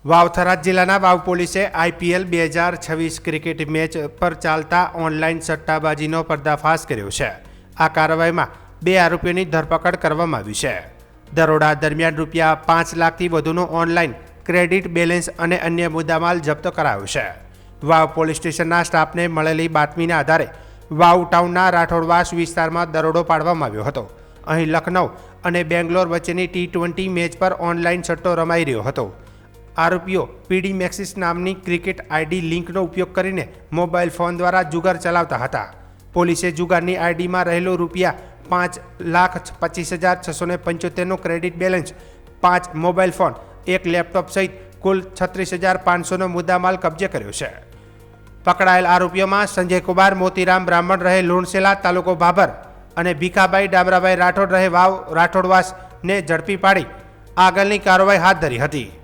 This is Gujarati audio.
વાવ થરાદ જિલ્લાના વાવ પોલીસે IPL 2026 ક્રિકેટ મેચ પર ચાલતા ઓનલાઈન સટ્ટાબાજીનો પર્દાફાશ કર્યો છે। આ કાર્યવાહીમાં 2 આરોપીઓની ધરપકડ કરવામાં આવી છે। દરોડા દરમિયાન રૂપિયા 5 લાખથી વધુનું ઓનલાઈન ક્રેડિટ બેલેન્સ અને અન્ય મુદ્દામાલ જપ્ત કરાયો છે। વાવ પોલીસ સ્ટેશનના સ્ટાફને મળેલી બાતમીના આધારે વાવ ટાઉનના રાઠોડવાસ વિસ્તારમાં દરોડો પાડવામાં આવ્યો હતો। અહીં લખનઉ અને બેંગ્લોર વચ્ચેની T20 મેચ પર ઓનલાઈન સટ્ટો રમાઈ રહ્યો હતો। આરોપીઓ PD મેક્સિસ નામની ક્રિકેટ ID લિંકનો ઉપયોગ કરીને મોબાઈલ ફોન દ્વારા જુગાર ચલાવતા હતા। પોલીસે જુગારની આઈડીમાં રહેલો રૂપિયા 5,25,675નો credit balance, 5 mobile phone, 1 laptop સહિત કુલ 36,500નો મુદ્દામાલ કબજે કર્યો છે। પકડાયેલ આરોપીઓમાં સંજય કુમાર મોતીરામ બ્રાહ્મણ રહે લુણસેલા તાલુકો ભાભર અને ભીખાભાઈ ડામરાભાઈ રાઠોડ રહે વાવ રાઠોડવાસને ઝડપી પાડી આગળની કાર્યવાહી હાથ ધરી હતી।